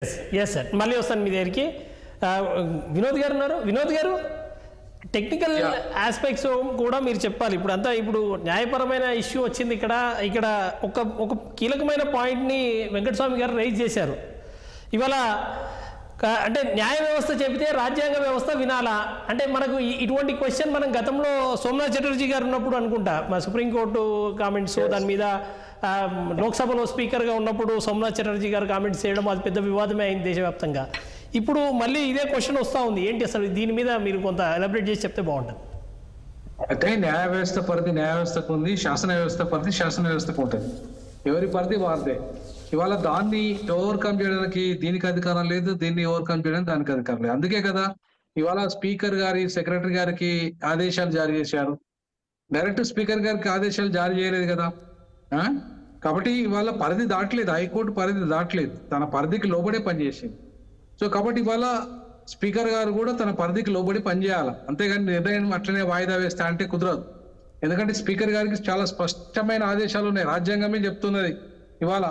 Yes sir, మళ్ళీ వస్తాను మీ దగ్గరికి. వినోద్ గారు ఉన్నారు. వినోద్ గారు, టెక్నికల్ ఆస్పెక్ట్స్ కూడా మీరు చెప్పాలి. ఇప్పుడు న్యాయపరమైన ఇష్యూ వచ్చింది. ఇక్కడ ఒక కీలకమైన పాయింట్ని వెంకటస్వామి గారు రైజ్ చేశారు. ఇవాళ అంటే న్యాయ వ్యవస్థ చెబితే రాజ్యాంగ వ్యవస్థ వినాలా అంటే మనకు ఇటువంటి క్వశ్చన్ మనం గతంలో సోమనాథ్ చటర్జీ గారు ఉన్నప్పుడు అనుకుంటా మా సుప్రీంకోర్టు కామెంట్స్ దాని మీద లోక్సభలో స్పీకర్గా ఉన్నప్పుడు సోమనాథ్ చటర్జీ గారు కామెంట్స్ చేయడం అది పెద్ద వివాదమే అయింది దేశవ్యాప్తంగా. ఇప్పుడు మళ్ళీ ఇదే క్వశ్చన్ వస్తూ ఉంది. ఏంటి అసలు దీని మీద మీరు కొంత ఎలాబరేట్ చేసి చెప్తే బాగుంటుంది. అంటే న్యాయ వ్యవస్థ పరిధి న్యాయ వ్యవస్థకు ఉంది, శాసన వ్యవస్థ పరిధి శాసన వ్యవస్థకు ఉంటుంది. ఎవరి పరిధి వారిదే. ఇవాళ దాన్ని ఓవర్కమ్ చేయడానికి దీనికి అధికారం లేదు, దీన్ని ఓవర్కమ్ చేయడానికి దానికి అధికారం లేదు. అందుకే కదా ఇవాళ స్పీకర్ గారి సెక్రటరీ గారికి ఆదేశాలు జారీ చేశారు. డైరెక్ట్ స్పీకర్ గారికి ఆదేశాలు జారీ చేయలేదు కదా. కాబట్టి ఇవాళ పరిధి దాటలేదు, హైకోర్టు పరిధి దాటలేదు, తన పరిధికి లోబడే పనిచేసింది. సో కాబట్టి ఇవాళ స్పీకర్ గారు కూడా తన పరిధికి లోబడి పనిచేయాలి. అంతేగాని నిర్ణయం అట్లనే వాయిదా వేస్తా అంటే కుదరదు. ఎందుకంటే స్పీకర్ గారికి చాలా స్పష్టమైన ఆదేశాలు ఉన్నాయి. రాజ్యాంగమే చెప్తున్నది. ఇవాళ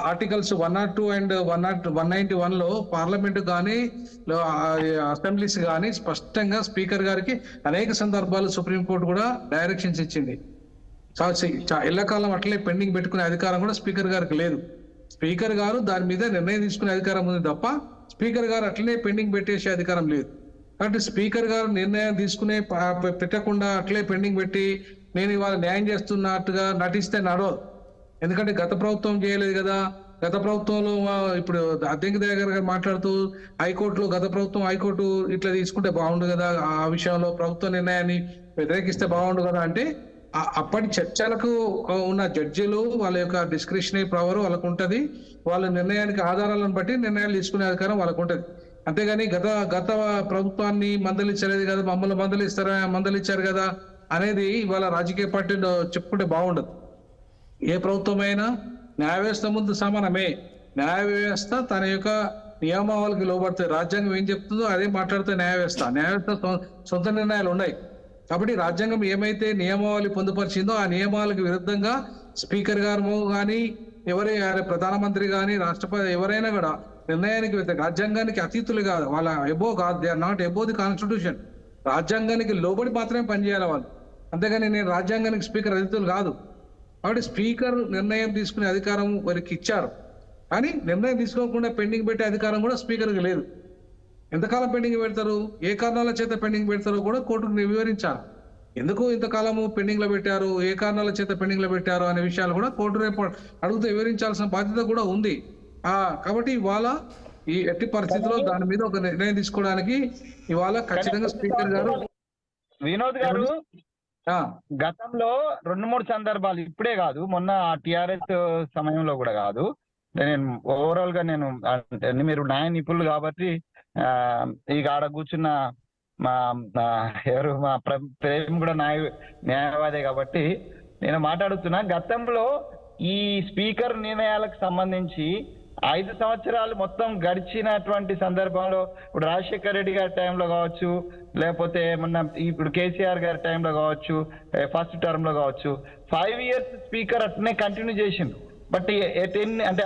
ఆర్టికల్స్ 102 అండ్ 191లో పార్లమెంట్ కానీ అసెంబ్లీస్ కానీ స్పష్టంగా స్పీకర్ గారికి అనేక సందర్భాలు సుప్రీంకోర్టు కూడా డైరెక్షన్స్ ఇచ్చింది. ఎల్లకాలం అట్లే పెండింగ్ పెట్టుకునే అధికారం కూడా స్పీకర్ గారికి లేదు. స్పీకర్ గారు దాని మీద నిర్ణయం తీసుకునే అధికారం ఉంది తప్ప స్పీకర్ గారు అట్లనే పెండింగ్ పెట్టేసే అధికారం లేదు. కాబట్టి స్పీకర్ గారు నిర్ణయం తీసుకునే పెట్టకుండా అట్లే పెండింగ్ పెట్టి నేను ఇవాళ న్యాయం చేస్తున్నట్టుగా నటిస్తే నడవదు. ఎందుకంటే గత ప్రభుత్వం చేయలేదు కదా. గత ప్రభుత్వంలో ఇప్పుడు అద్దెంకి దగ్గర మాట్లాడుతూ హైకోర్టులో గత ప్రభుత్వం హైకోర్టు ఇట్లా తీసుకుంటే బాగుండు కదా, ఆ విషయంలో ప్రభుత్వ నిర్ణయాన్ని వ్యతిరేకిస్తే బాగుండు కదా అంటే అప్పటి చర్చలకు ఉన్న జడ్జిలు వాళ్ళ యొక్క డిస్క్రిషనరీ పవర్ వాళ్ళకు ఉంటుంది. వాళ్ళ నిర్ణయానికి ఆధారాలను బట్టి నిర్ణయాలు తీసుకునే అధికారం వాళ్ళకు ఉంటుంది. అంతేగాని గత ప్రభుత్వాన్ని మందలించలేదు కదా, మమ్మల్ని మందలించారు కదా అనేది ఇవాళ రాజకీయ పార్టీలో చెప్పుకుంటే బాగుండదు. ఏ ప్రభుత్వమైనా న్యాయ వ్యవస్థ ముందు సమానమే. న్యాయ వ్యవస్థ తన యొక్క నియమావళికి లోబడుతుంది. రాజ్యాంగం ఏం చెప్తుందో అదే మాట్లాడుతుంది న్యాయ వ్యవస్థ సొంత నిర్ణయాలు ఉన్నాయి. కాబట్టి రాజ్యాంగం ఏమైతే నియమావళి పొందుపరిచిందో ఆ నియమాలకు విరుద్ధంగా స్పీకర్ గారు కానీ ప్రధానమంత్రి కానీ రాష్ట్రపతి ఎవరైనా కూడా నిర్ణయానికి రాజ్యాంగానికి అతీతులు కాదు, వాళ్ళ ఎబో కాదు, they are not above the constitution. రాజ్యాంగానికి లోబడి మాత్రమే పనిచేయాలి వాళ్ళు. అంతేగాని నేను రాజ్యాంగానికి స్పీకర్ అతీతులు కాదు. కాబట్టి స్పీకర్ నిర్ణయం తీసుకునే అధికారం వారికి ఇచ్చారు, కానీ నిర్ణయం తీసుకోకుండా పెండింగ్ పెట్టే అధికారం కూడా స్పీకర్కి లేదు. ఎంతకాలం పెండింగ్ పెడతారు, ఏ కారణాల చేత పెండింగ్ పెడతారో కూడా కోర్టుకు వివరించాలి. ఎందుకు ఇంతకాలము పెండింగ్ లో పెట్టారు, ఏ కారణాల చేత పెండింగ్ లో పెట్టారు అనే విషయాలు కూడా కోర్టు రేపు అడుగుతూ వివరించాల్సిన బాధ్యత కూడా ఉంది. కాబట్టి ఇవాళ ఈ ఎట్టి పరిస్థితుల్లో దాని మీద ఒక నిర్ణయం తీసుకోవడానికి ఇవాళ ఖచ్చితంగా స్పీకర్ గారు వినోద్ గారు గతంలో 2-3 సందర్భాలు, ఇప్పుడే కాదు మొన్న టిఆర్ఎస్ సమయంలో కూడా కాదు, నేను ఓవరాల్ గా నేను మీరు న్యాయ నిపుణులు కాబట్టి ఇక ఆడ కూర్చున్న మా ప్రేమ్ కూడా న్యాయవాదే కాబట్టి నేను మాట్లాడుతున్నా. గతంలో ఈ స్పీకర్ నిర్ణయాలకు సంబంధించి 5 సంవత్సరాలు మొత్తం గడిచినటువంటి సందర్భంలో ఇప్పుడు రాజశేఖర్ రెడ్డి గారి టైంలో కావచ్చు, లేకపోతే మొన్న ఇప్పుడు కేసీఆర్ గారి టైంలో కావచ్చు, ఫస్ట్ టర్మ్ లో కావచ్చు 5 years స్పీకర్ అట్నే కంటిన్యూ చేసిండు. బట్ అంటే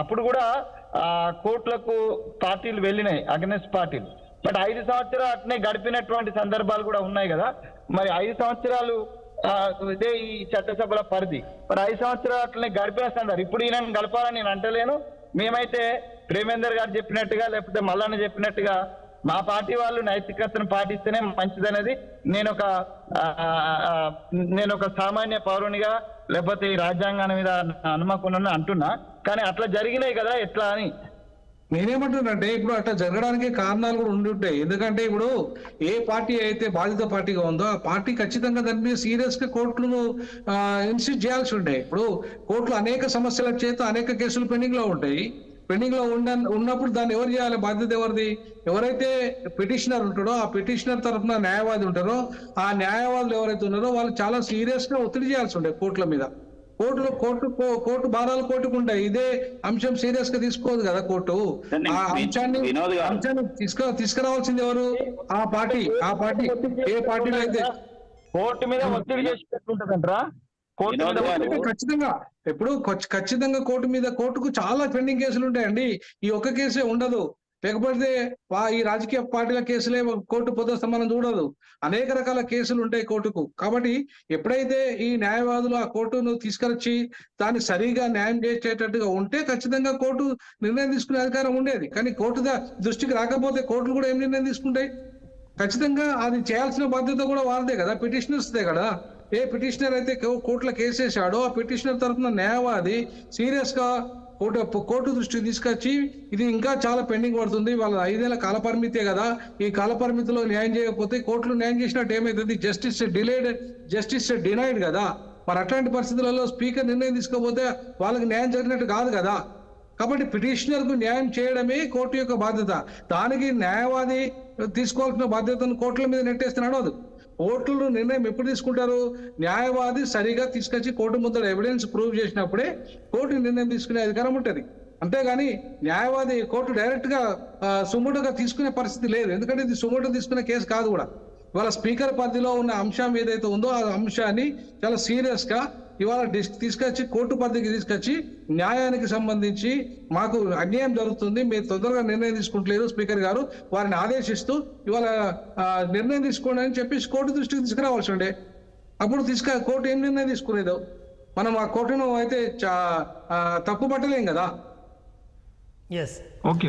అప్పుడు కూడా కోర్టులకు పార్టీలు వెళ్ళినాయి, అగెనెస్ట్ పార్టీలు. బట్ 5 సంవత్సరాలు అట్నే గడిపినటువంటి సందర్భాలు కూడా ఉన్నాయి కదా. మరి 5 సంవత్సరాలు ఇదే ఈ చట్టసభల పరిధి, మరి 5 సంవత్సరాలు అట్లనే గడిపిన సందర్భం ఇప్పుడు ఈయన గడపాలని నేను అంటలేను. మేమైతే ప్రేమేందర్ గారు చెప్పినట్టుగా లేకపోతే మల్లన్న చెప్పినట్టుగా మా పార్టీ వాళ్ళు నైతికతను పాటిస్తేనే మంచిదనేది నేను ఒక సామాన్య పౌరునిగా లేకపోతే ఈ రాజ్యాంగాన్ని మీద నమ్మకం అంటున్నా. కానీ అట్లా జరిగినాయి కదా ఎట్లా అని నేనేమంటున్నానంటే ఇప్పుడు అట్లా జరగడానికి కారణాలు కూడా ఉండి ఉంటాయి. ఎందుకంటే ఇప్పుడు ఏ పార్టీ అయితే బాధిత పార్టీగా ఉందో ఆ పార్టీ ఖచ్చితంగా దాని మీద సీరియస్ గా కోర్టులను ఇన్స్టిట్యూట్ చేయాల్సి ఉంటాయి. ఇప్పుడు కోర్టులు అనేక సమస్యల చేత అనేక కేసులు పెండింగ్ లో ఉంటాయి. పెండింగ్ లో ఉన్నప్పుడు దాన్ని ఎవరు చేయాలి, బాధ్యత ఎవరిది? ఎవరైతే పిటిషనర్ ఉంటాడో ఆ పిటిషనర్ తరఫున న్యాయవాది ఉంటారో ఆ న్యాయవాదులు ఎవరైతే ఉన్నారో వాళ్ళు చాలా సీరియస్ గా ఒత్తిడి చేయాల్సి ఉంటాయి కోర్టుల మీద. కోర్టు భారాలు కోర్టుకు ఉంటాయి. ఇదే అంశం సీరియస్ గా తీసుకోదు కదా కోర్టు. ఆ అంశాన్ని తీసుకురావాల్సింది ఎవరు? ఆ పార్టీ ఏ పార్టీలో అయితే కోర్టు మీద ఒత్తిడి చేసి పెట్టుకుంటుందంటారా? కోర్టు మీద అంటే ఖచ్చితంగా ఇప్పుడు ఖచ్చితంగా కోర్టుకు చాలా పెండింగ్ కేసులు ఉంటాయండి. ఈ ఒక్క కేసే ఉండదు. లేకపోతే ఈ రాజకీయ పార్టీల కేసులే కోర్టు పొద్దు మనం చూడదు. అనేక రకాల కేసులు ఉంటాయి కోర్టుకు. కాబట్టి ఎప్పుడైతే ఈ న్యాయవాదులు ఆ కోర్టును తీసుకొచ్చి దాన్ని సరిగా న్యాయం చేసేటట్టుగా ఉంటే ఖచ్చితంగా కోర్టు నిర్ణయం తీసుకునే అధికారం ఉండేది. కానీ కోర్టు దృష్టికి రాకపోతే కోర్టులు కూడా ఏం నిర్ణయం తీసుకుంటాయి? ఖచ్చితంగా అది చేయాల్సిన బాధ్యత కూడా వారిదే కదా, పిటిషనర్స్దే కదా. ఏ పిటిషనర్ అయితే కోర్టులో కేసు వేసాడో ఆ పిటిషనర్ తరఫున న్యాయవాది సీరియస్ గా కోర్టు దృష్టికి తీసుకొచ్చి ఇది ఇంకా చాలా పెండింగ్ పడుతుంది, వాళ్ళ 5 ఏళ్ల కాల పరిమితే కదా, ఈ కాల పరిమితిలో న్యాయం చేయకపోతే కోర్టులో న్యాయం చేసినట్టు ఏమైతుంది? జస్టిస్ డిలేడ్, జస్టిస్ డినైడ్ కదా. మరి అట్లాంటి పరిస్థితులలో స్పీకర్ నిర్ణయం తీసుకోకపోతే వాళ్ళకి న్యాయం జరిగినట్టు కాదు కదా. కాబట్టి పిటిషనర్ కు న్యాయం చేయడమే కోర్టు యొక్క బాధ్యత. దానికి న్యాయవాది తీసుకోవాల్సిన బాధ్యతను కోర్టుల మీద నెట్టేస్తే నడవదు. కోర్టులు నిర్ణయం ఎప్పుడు తీసుకుంటారు? న్యాయవాది సరిగా తీసుకొచ్చి కోర్టు ముందర ఎవిడెన్స్ ప్రూవ్ చేసినప్పుడే కోర్టు నిర్ణయం తీసుకునే అధికారం ఉంటుంది. అంతేగాని న్యాయవాది కోర్టు డైరెక్ట్ గా సుమోటోగా తీసుకునే పరిస్థితి లేదు. ఎందుకంటే ఇది సుమోటో తీసుకునే కేసు కాదు కూడా. ఇవాళ స్పీకర్ పరిధిలో ఉన్న అంశం ఏదైతే ఉందో ఆ అంశాన్ని చాలా సీరియస్ గా ఇవాళ తీసుకొచ్చి కోర్టు పరిధికి తీసుకొచ్చి న్యాయానికి సంబంధించి మాకు అన్యాయం జరుగుతుంది, మీరు తొందరగా నిర్ణయం తీసుకుంటలేరు స్పీకర్ గారు, వారిని ఆదేశిస్తూ ఇవాళ నిర్ణయం తీసుకోండి అని చెప్పేసి కోర్టు దృష్టికి తీసుకురావాల్సి ఉండే. అప్పుడు కోర్టు ఏం నిర్ణయం తీసుకునేదో మనం ఆ కోర్టును అయితే తప్పు పట్టలేం కదా. ఎస్. ఓకే.